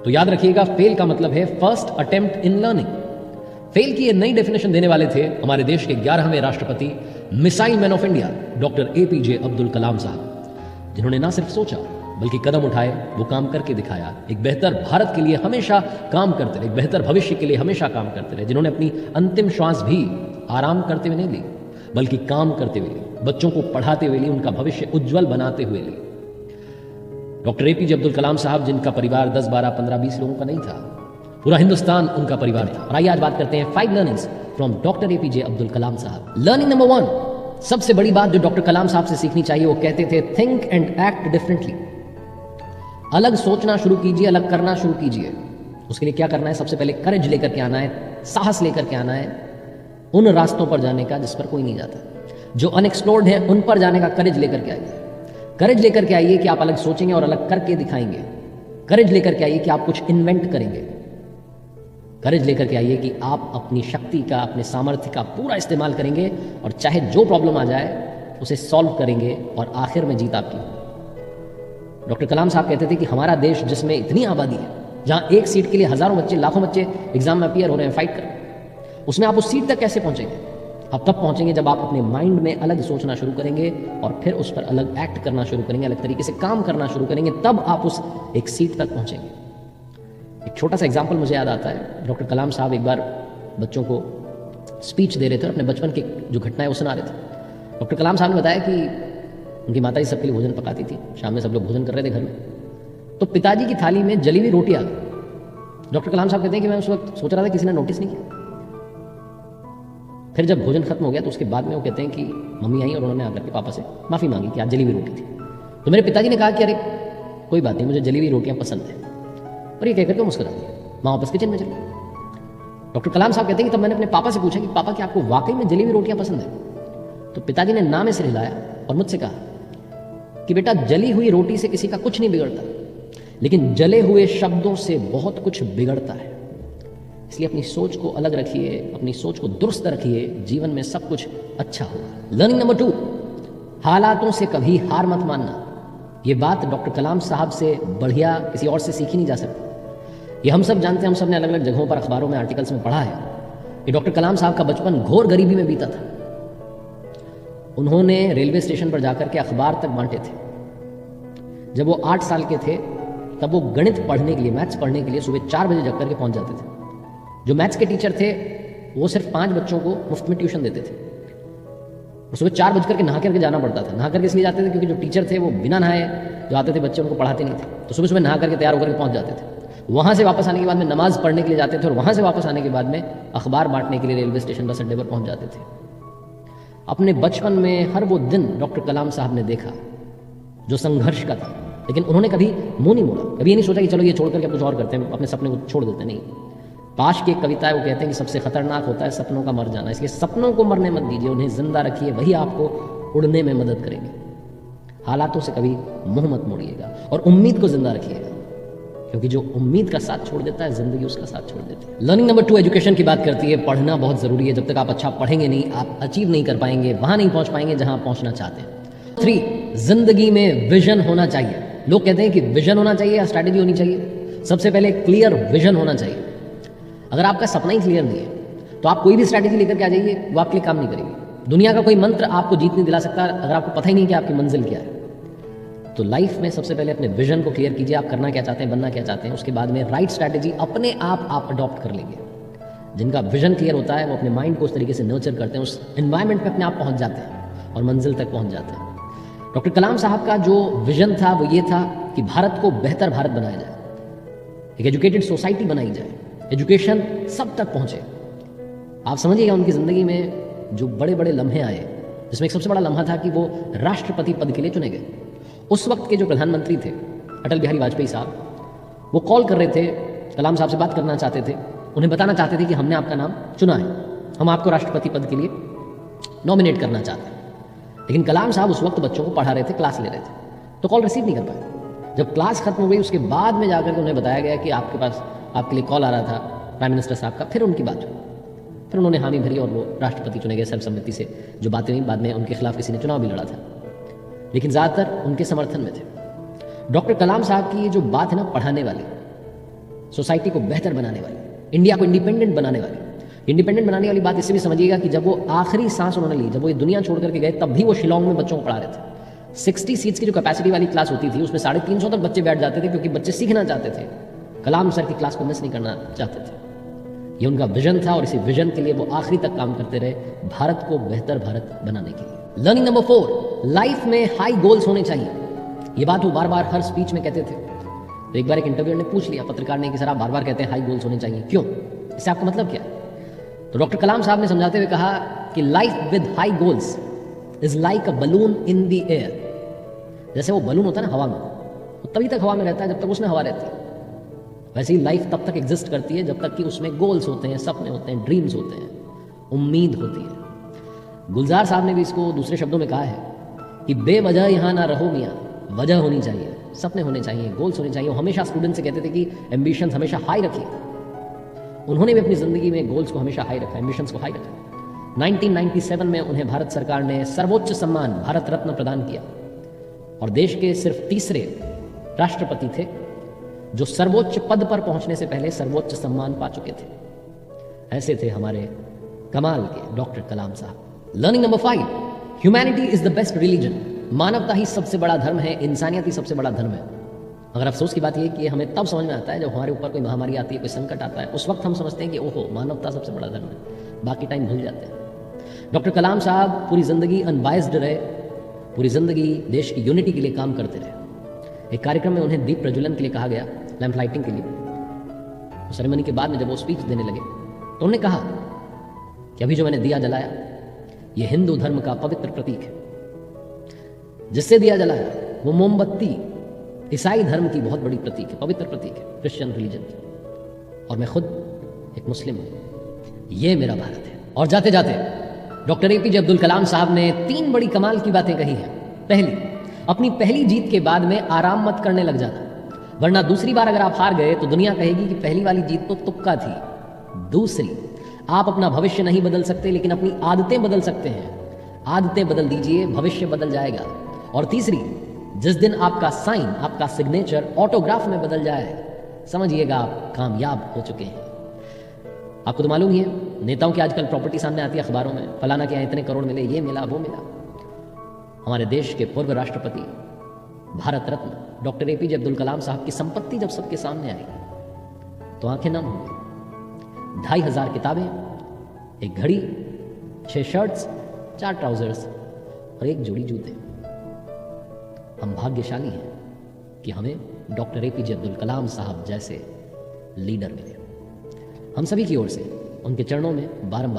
तो याद रखिएगा, फेल का मतलब है first attempt in learning. Fail की ये नई डेफिनेशन देने वाले थे हमारे देश के 11वें राष्ट्रपति, missile man of India, doctor APJ Abdul Kalam साहब, जिन्होंने ना सिर्फ सोचा बल्कि कदम उठाए, वो काम करके दिखाया। एक बेहतर भारत के लिए हमेशा काम करते रहे, एक बेहतर भविष्य के लिए हमेशा काम करते रहे, जिन्होंने अपनी अंतिम श्वास भी आराम करते हुए नहीं ली बल्कि काम करते हुए ली, बच्चों को पढ़ाते हुए ली, उनका भविष्य उज्जवल बनाते हुए ली। डॉक्टर एपीजे अब्दुल कलाम साहब, जिनका परिवार 10, 12, 15, 20 लोगों का नहीं था, पूरा हिंदुस्तान उनका परिवार था। और आइए आज बात करते हैं 5 learnings from doctor APJ Abdul Kalam साहब। लर्निंग नंबर 1, सबसे बड़ी बात जो डॉक्टर कलाम साहब से सीखनी चाहिए, वो कहते थे थिंक एंड एक्ट डिफरेंटली। अलग सोचना शुरू कीजिए, अलग करना शुरू कीजिए। उसके लिए क्या करना है? सबसे पहले करेज लेकर के आना है, साहस लेकर के आना है उन रास्तों पर जाने का जिस पर कोई नहीं जाता, जो अनएक्सप्लोर्ड है उन पर जाने का करेज लेकर के आइए। करेज लेकर के आइए कि आप अलग सोचेंगे और अलग करके दिखाएंगे। करेज लेकर के आइए कि आप कुछ इन्वेंट करेंगे। करेज लेकर के आइए कि आप अपनी शक्ति का, अपने सामर्थ्य का पूरा इस्तेमाल करेंगे और चाहे जो प्रॉब्लम आ जाए उसे सॉल्व करेंगे और आखिर में जीत आपकी। डॉक्टर कलाम साहब कहते थे कि हमारा देश, जिसमें इतनी आबादी है, जहां एक सीट के लिए हजारों बच्चे, लाखों बच्चे एग्जाम में अपीयर हो रहे हैं, फाइट कर रहे हैं, उसमें आप उस सीट तक कैसे पहुंचेंगे? आप तब पहुंचेंगे जब आप अपने माइंड में अलग सोचना शुरू करेंगे और फिर उस पर अलग एक्ट करना शुरू करेंगे, अलग तरीके से काम करना शुरू करेंगे, तब आप उस एक सीट तक पहुंचेंगे। एक छोटा सा एग्जाम्पल मुझे याद आता है। डॉक्टर कलाम साहब एक बार बच्चों को स्पीच दे रहे थे और अपने बचपन की जो घटनाएं वो सुना रहे थे। डॉक्टर कलाम साहब ने बताया कि उनकी माता जी सबके लिए भोजन पकाती थी, शाम में सब लोग भोजन कर रहे थे घर में, तो पिताजी की थाली में जली हुई रोटी आ गई। डॉक्टर कलाम साहब कहते हैं कि मैं उस वक्त सोच रहा था किसी ने नोटिस नहीं किया। फिर जब भोजन खत्म हो गया तो उसके बाद में वो कहते हैं कि मम्मी आई और उन्होंने आकर के पापा से माफ़ी मांगी कि आज जली हुई रोटी थी। तो मेरे पिताजी ने कहा कि अरे कोई बात नहीं, मुझे जली हुई रोटियां पसंद है, और ये कहकर के मुस्कुरा दिया। माँ वापस किचन में चली। डॉक्टर कलाम साहब कहते हैं कि तब मैंने अपने पापा से पूछा कि पापा, क्या आपको वाकई में जली हुई रोटियां पसंद है? तो पिताजी ने ना में सिर हिलाया और मुझसे कहा कि बेटा, जली हुई रोटी से किसी का कुछ नहीं बिगड़ता, लेकिन जले हुए शब्दों से बहुत कुछ बिगड़ता है। इसलिए अपनी सोच को अलग रखिए, अपनी सोच को दुरुस्त रखिए, जीवन में सब कुछ अच्छा होगा। लर्निंग नंबर 2, हालातों से कभी हार मत मानना। ये बात डॉक्टर कलाम साहब से बढ़िया किसी और से सीखी नहीं जा सकती। ये हम सब जानते हैं, हम सब ने अलग अलग जगहों पर, अखबारों में, आर्टिकल्स में पढ़ा है कि डॉक्टर कलाम साहब का बचपन घोर गरीबी में बीता था। उन्होंने रेलवे स्टेशन पर जाकर के अखबार तक बांटे थे। जब वो 8 साल के थे तब वो गणित पढ़ने के लिए, मैथ्स पढ़ने के लिए सुबह 4 बजे जग करके पहुंच जाते थे। जो मैथ्स के टीचर थे वो सिर्फ 5 बच्चों को मुफ्त में ट्यूशन देते थे। और सुबह 4 बज करके नहा करके जाना पड़ता था। नहा करके इसलिए जाते थे क्योंकि जो टीचर थे वो बिना नहाए जो आते थे बच्चे, उनको पढ़ाते नहीं थे। तो सुबह सुबह नहा करके तैयार होकर के पहुंच जाते थे। वहाँ से वापस आने के बाद में नमाज पढ़ने के लिए जाते थे और वहाँ से वापस आने के बाद में अखबार बांटने के लिए रेलवे स्टेशन, बस अड्डे पर पहुँच जाते थे। अपने बचपन में हर वो दिन डॉक्टर कलाम साहब ने देखा जो संघर्ष का था, लेकिन उन्होंने कभी मुंह नहीं मोड़ा, कभी ये नहीं सोचा कि चलो ये छोड़ करके कुछ और करते हैं, अपने सपने को छोड़ देते हैं। नहीं, पाश की एक कविता है, वो कहते हैं कि सबसे खतरनाक होता है सपनों का मर जाना। इसलिए सपनों को मरने मत दीजिए, उन्हें जिंदा रखिए, वही आपको उड़ने में मदद करेंगे। हालातों से कभी मुंह मत मोड़िएगा और उम्मीद को जिंदा रखिएगा, क्योंकि जो उम्मीद का साथ छोड़ देता है जिंदगी उसका साथ छोड़ देती है। लर्निंग नंबर 2 एजुकेशन की बात करती है। पढ़ना बहुत जरूरी है। जब तक आप अच्छा पढ़ेंगे नहीं, आप अचीव नहीं कर पाएंगे, वहां नहीं पहुंच पाएंगे जहां आप पहुंचना चाहते हैं। 3, जिंदगी में विजन होना चाहिए। लोग कहते हैं कि विजन होना चाहिए या स्ट्रैटेजी होनी चाहिए। सबसे पहले क्लियर विजन होना चाहिए। अगर आपका सपना ही क्लियर नहीं है तो आप कोई भी स्ट्रैटेजी लेकर के आ जाइए, वो आपके लिए काम नहीं करेगी। दुनिया का कोई मंत्र आपको जीत नहीं दिला सकता अगर आपको पता ही नहीं कि आपकी मंजिल क्या है। तो लाइफ में सबसे पहले अपने विजन को क्लियर कीजिए, आप करना क्या चाहते हैं, बनना क्या चाहते हैं। उसके बाद में राइट स्ट्रैटेजी अपने आप अडॉप्ट कर लेंगे। जिनका विजन क्लियर होता है वो अपने माइंड को उस तरीके से नर्चर करते हैं, उस एनवायरनमेंट में अपने आप पहुंच जाते हैं और मंजिल तक पहुंच जाते हैं। डॉक्टर कलाम साहब का जो विजन था वो ये था कि भारत को बेहतर भारत बनाया जाए, एक एजुकेटेड सोसाइटी बनाई जाए, एजुकेशन सब तक पहुंचे। आप समझिएगा उनकी ज़िंदगी में जो बड़े बड़े लम्हे आए, जिसमें एक सबसे बड़ा लम्हा था कि वो राष्ट्रपति पद के लिए चुने गए। उस वक्त के जो प्रधानमंत्री थे अटल बिहारी वाजपेयी साहब, वो कॉल कर रहे थे, कलाम साहब से बात करना चाहते थे, उन्हें बताना चाहते थे कि हमने आपका नाम चुना है, हम आपको राष्ट्रपति पद के लिए नॉमिनेट करना चाहते हैं। लेकिन कलाम साहब उस वक्त बच्चों को पढ़ा रहे थे, क्लास ले रहे थे, तो कॉल रिसीव नहीं कर पाए। जब क्लास खत्म हो गई उसके बाद में जाकर के उन्हें बताया गया कि आपके पास आपके लिए कॉल आ रहा था प्राइम मिनिस्टर साहब का। फिर उनकी बात हुई, फिर उन्होंने हामी भरी और वो राष्ट्रपति चुने गए। सर्वसम्मति से जो बातें हुई, बाद में उनके खिलाफ किसी ने चुनाव भी लड़ा था, लेकिन ज़्यादातर उनके समर्थन में थे। डॉक्टर कलाम साहब की ये जो बात है ना पढ़ाने वाली, सोसाइटी को बेहतर बनाने वाली, इंडिया को इंडिपेंडेंट बनाने वाली। इंडिपेंडेंट बनाने वाली बात इससे भी समझिएगा कि जब वो आखिरी सांस उन्होंने ली, जब वो ये दुनिया छोड़ करके गए, तब भी वो शिलोंग में बच्चों को पढ़ा रहे थे। 60 सीट्स की जो कैपेसिटी वाली क्लास होती थी, उसमें 350 तक बच्चे बैठ जाते थे, क्योंकि बच्चे सीखना चाहते थे, कलाम सर की क्लास को मिस नहीं करना चाहते थे। ये उनका विजन था और इसी विजन के लिए वो आखिरी तक काम करते रहे, भारत को बेहतर भारत बनाने के लिए। लर्निंग नंबर 4, लाइफ में हाई गोल्स होने चाहिए। ये बात वो बार बार हर स्पीच में कहते थे। तो एक बार एक इंटरव्यूअर ने पूछ लिया पत्रकार ने कि सर आप बार बार कहते हैं हाई गोल्स होने चाहिए, क्यों? इससे आपका मतलब क्या है? तो डॉक्टर कलाम साहब ने समझाते हुए कहा कि life with high goals is like a balloon in the air. जैसे वो बलून होता है ना हवा में, वो तभी तक हवा में रहता है जब तक उसमें हवा रहती है। वैसे ही लाइफ तब तक एग्जिस्ट करती है जब तक कि उसमें गोल्स होते हैं, सपने होते हैं, ड्रीम्स होते हैं, उम्मीद होती है। गुलजार साहब ने भी इसको दूसरे शब्दों में कहा है कि बेवजह यहाँ ना रहो मियाँ, वजह होनी चाहिए, सपने होने चाहिए, गोल्स होने चाहिए। वो हमेशा स्टूडेंट से कहते थे कि एम्बिशंस हमेशा हाई रखिए। उन्होंने भी अपनी ज़िंदगी में गोल्स को हमेशा हाई रखा, एम्बिशंस को हाई रखा। 1997 में उन्हें भारत सरकार ने सर्वोच्च सम्मान भारत रत्न प्रदान किया और देश के सिर्फ तीसरे राष्ट्रपति थे जो सर्वोच्च पद पर पहुंचने से पहले सर्वोच्च सम्मान पा चुके थे। ऐसे थे हमारे कमाल के डॉक्टर कलाम साहब। Learning number 5, humanity is the best religion. मानवता ही सबसे बड़ा धर्म है, इंसानियत ही सबसे बड़ा धर्म है। मगर अफसोस की बात यह कि हमें तब समझ में आता है जब हमारे ऊपर कोई महामारी आती है, कोई संकट आता है, उस वक्त हम समझते हैं कि ओहो मानवता सबसे बड़ा धर्म है, बाकी टाइम भूल जाते हैं। डॉक्टर कलाम साहब पूरी ज़िंदगी अनबायस्ड रहे, पूरी ज़िंदगी देश की यूनिटी के लिए काम करते रहे। एक कार्यक्रम में उन्हें दीप प्रज्वलन के लिए कहा गया, लैंप लाइटिंग के लिए। सेरेमनी के बाद में जब वो स्पीच देने लगे तो उन्होंने कहा कि अभी जो मैंने दिया जलाया ये हिंदू धर्म का पवित्र प्रतीक है। जिससे दिया जलाया वो मोमबत्ती ईसाई धर्म की बहुत बड़ी प्रतीक है, पवित्र प्रतीक है, क्रिश्चियन रिलीजन की। और मैं खुद एक मुस्लिम हूं, ये मेरा भारत है। और जाते जाते डॉक्टर एपीजे अब्दुल कलाम साहब ने 3 बड़ी कमाल की बातें कही हैं। पहली, अपनी पहली जीत के बाद में आराम मत करने लग जाना, वरना दूसरी बार अगर आप हार गए तो दुनिया कहेगी कि पहली वाली जीत तो तुक्का थी। दूसरी, आप अपना भविष्य नहीं बदल सकते लेकिन अपनी आदतें बदल सकते हैं। आदतें बदल दीजिए, भविष्य बदल जाएगा। और तीसरी, जिस दिन आपका साइन, आपका सिग्नेचर ऑटोग्राफ में बदल जाए, समझिएगा आप कामयाब हो चुके हैं। आपको तो मालूम ही है, नेताओं की आजकल प्रॉपर्टी सामने आती है अखबारों में, फलाना के यहाँ इतने करोड़ मिले, ये मिला, वो मिला। हमारे देश के पूर्व राष्ट्रपति, भारत रत्न डॉक्टर एपीजे अब्दुल कलाम साहब की संपत्ति जब सबके सामने आई तो आंखें नम हो गई। 2500 किताबें, एक घड़ी, 6 शर्ट्स, 4 ट्राउजर्स और एक जोड़ी जूते। हम भाग्यशाली हैं कि हमें डॉक्टर एपीजे अब्दुल कलाम साहब जैसे लीडर मिले। हम सभी की ओर से उनके चरणों में बारंबार